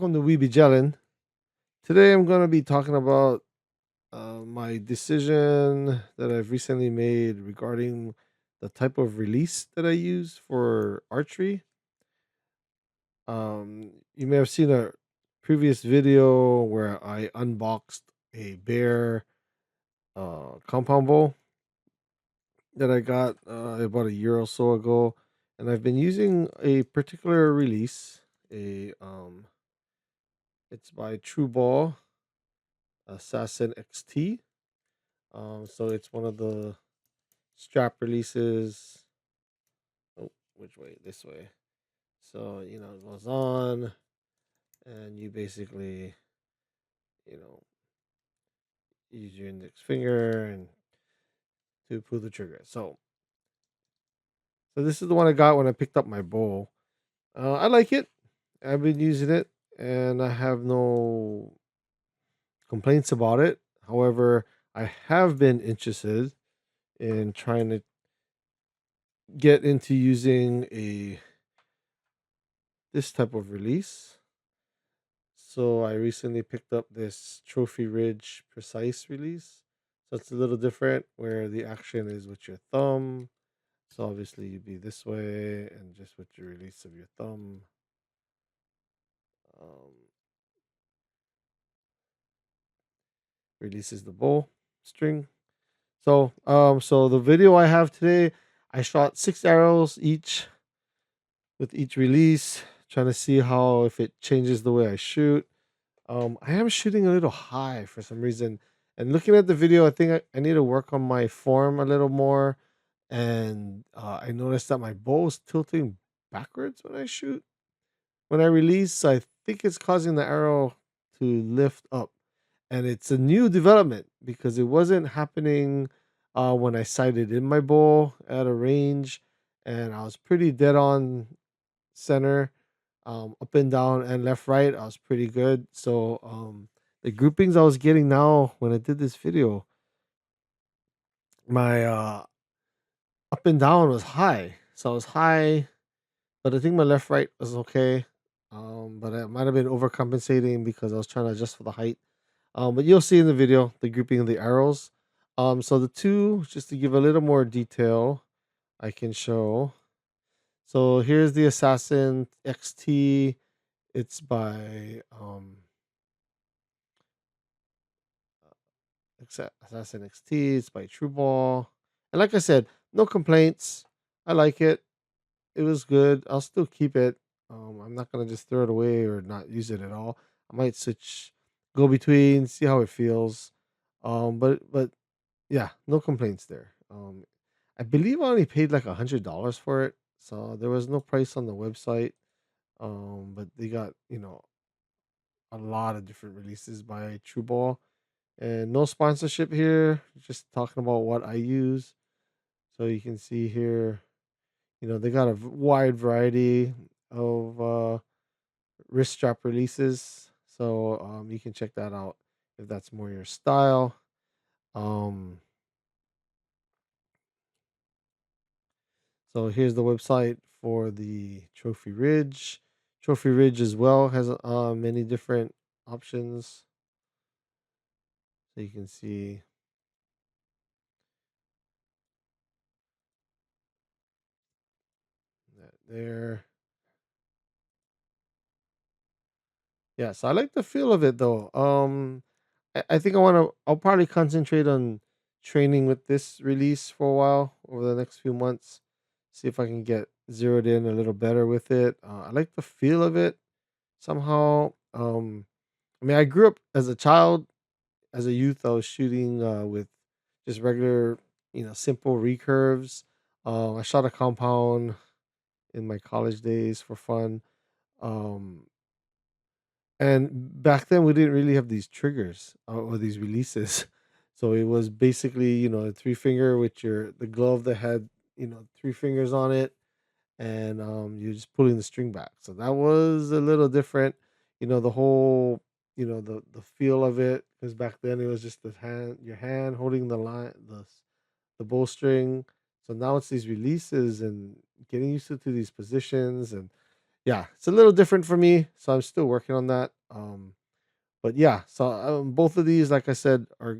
welcome to Weeby Jellin. Today I'm going to be talking about my decision that I've recently made regarding the type of release that I use for archery. You may have seen a previous video where I unboxed a bear compound bow that I got about a year or so ago, and I've been using a particular release. It's by TRU Ball Assassin XT. So it's one of the strap releases. Oh, which way? This way. So it goes on, and you basically you know use your index finger and to pull the trigger. So this is the one I got when I picked up my bow. I like it. I've been using it, and I have no complaints about it. However, I have been interested in trying to get into using a this type of release. So I recently picked up this Trophy Ridge Precise release. So it's a little different where the action is with your thumb. So obviously you'd be this way and just with your release of your thumb. Um, releases the bow string. So the video I have today, I shot 6 arrows each with each release, trying to see how if it changes the way I shoot. I am shooting a little high for some reason. And looking at the video, I think I need to work on my form a little more. And I noticed that my bow is tilting backwards when I shoot. When I release, I think it's causing the arrow to lift up. And it's a new development because it wasn't happening when I sighted in my bow at a range. And I was pretty dead on center, up and down and left, right. I was pretty good. So the groupings I was getting now when I did this video, my up and down was high. So I was high, but I think my left, right was okay. But I might have been overcompensating because I was trying to adjust for the height. But you'll see in the video the grouping of the arrows. So the two, just to give a little more detail, I can show. So here's the Assassin XT. It's by Assassin XT. It's by TRU Ball. And like I said, no complaints. I like it. It was good. I'll still keep it. I'm not gonna just throw it away or not use it at all. I might switch, go between, see how it feels. But yeah, no complaints there. I believe I only paid like $100 for it, so there was no price on the website. But they got a lot of different releases by TRU Ball. And no sponsorship here, just talking about what I use. So you can see here, they got a wide variety of wrist strap releases. So you can check that out if that's more your style. Um, so here's the website for the Trophy Ridge. Trophy Ridge as well has many different options. So you can see that there. Yeah, so I like the feel of it though. I think I'll probably concentrate on training with this release for a while over the next few months. See if I can get zeroed in a little better with it. I like the feel of it somehow. I mean, I grew up as a child, as a youth. I was shooting with just regular, simple recurves. I shot a compound in my college days for fun. Um, And back then, we didn't really have these triggers or these releases. So it was basically, a three finger with the glove that had, three fingers on it, and you're just pulling the string back. So that was a little different, the whole, the feel of it. Because back then it was just your hand holding the line, the bowstring. So now it's these releases and getting used to these positions and yeah, it's a little different for me, so I'm still working on that. But yeah, so both of these, like I said, are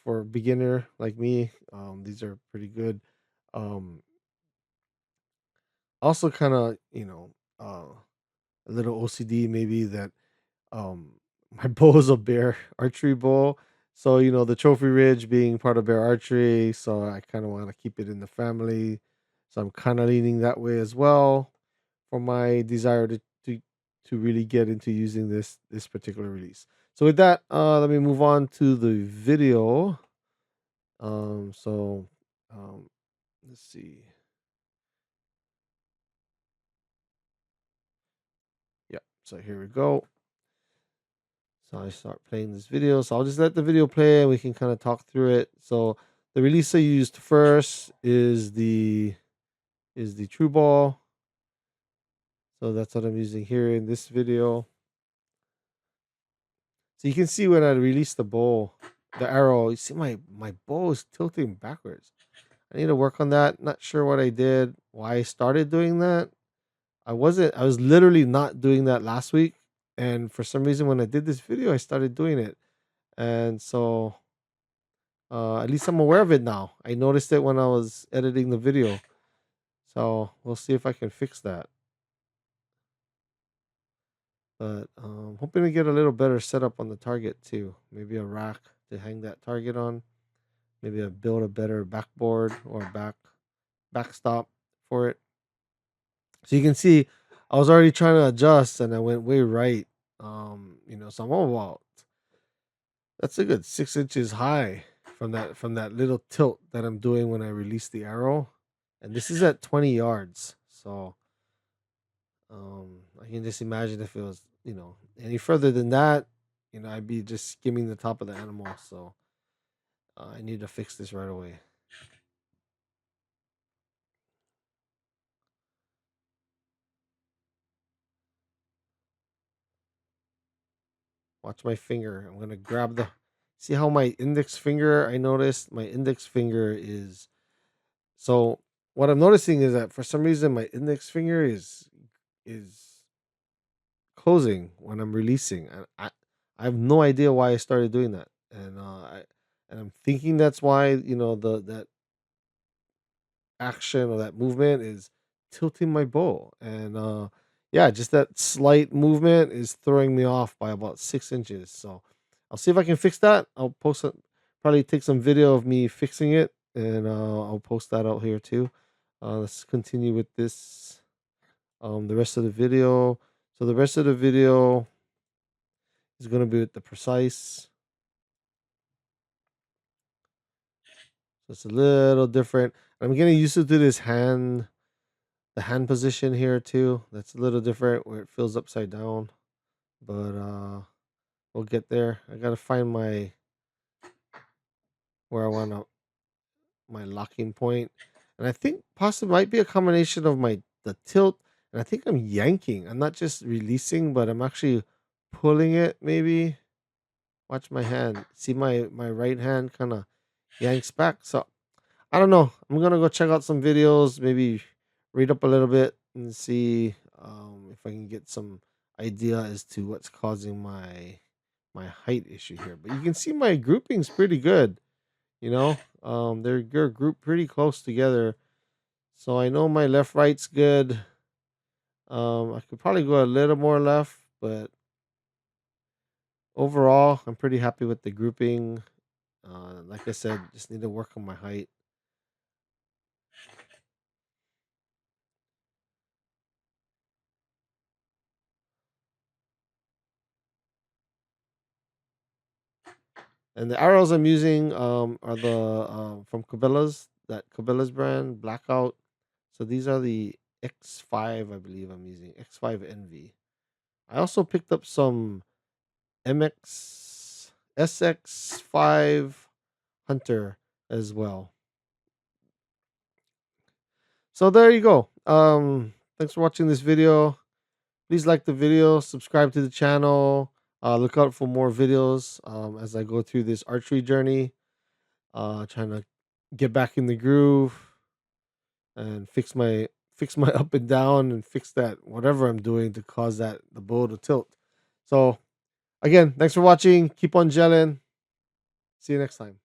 for a beginner like me. These are pretty good. Um, Also, kind of a little OCD maybe that um my bow is a bear archery bow. So the trophy ridge being part of bear archery, so I kind of want to keep it in the family. So I'm kind of leaning that way as well for my desire to really get into using this particular release. So with that, let me move on to the video. So um, let's see. Yeah. So here we go. So I start playing this video. So I'll just let the video play and we can kind of talk through it. So the release I used first is the True Ball. So that's what I'm using here in this video. So you can see when I release the bow, the arrow, you see my bow is tilting backwards. I need to work on that. Not sure what I did, why I started doing that. I was literally not doing that last week. And for some reason when I did this video, I started doing it. And so at least I'm aware of it now. I noticed it when I was editing the video. So we'll see if I can fix that. But hoping to get a little better setup on the target too. Maybe a rack to hang that target on. Maybe build a better backboard or backstop for it. So you can see I was already trying to adjust and I went way right. So I'm about that's a good 6 inches high from that little tilt that I'm doing when I release the arrow. And this is at 20 yards. So I can just imagine if it was, any further than that, I'd be just skimming the top of the animal. So I need to fix this right away. Watch my finger. I'm gonna grab the. See how my index finger? I noticed my index finger is. So what I'm noticing is that for some reason my index finger is closing when I'm releasing. I have no idea why I started doing that, and I'm thinking that's why that action or that movement is tilting my bow, and yeah, just that slight movement is throwing me off by about 6 inches. So I'll see if I can fix that. I'll post it. Probably take some video of me fixing it, and I'll post that out here too. Let's continue with this. The rest of the video. So the rest of the video is going to be with the precise. So it's a little different. I'm getting used to this the hand position here too. That's a little different where it feels upside down. But we'll get there. I gotta find where I want my locking point. And I think possibly might be a combination of the tilt, and I think I'm yanking. I'm not just releasing, but I'm actually pulling it maybe. Watch my hand. See my right hand kind of yanks back. So I don't know. I'm gonna go check out some videos, maybe read up a little bit and see if I can get some idea as to what's causing my height issue here. But you can see my grouping's pretty good. They're grouped pretty close together, so I know my left right's good. I could probably go a little more left, but overall, I'm pretty happy with the grouping. Like I said, just need to work on my height. And the arrows I'm using are the from Cabela's brand, Blackout. So these are the X5, I believe I'm using X5 Envy. I also picked up some MX SX5 Hunter as well. So there you go. Thanks for watching this video. Please like the video, subscribe to the channel. Look out for more videos as I go through this archery journey. Trying to get back in the groove and fix fix my up and down and fix that whatever I'm doing to cause the bow to tilt. So again, thanks for watching. Keep on gelling. See you next time.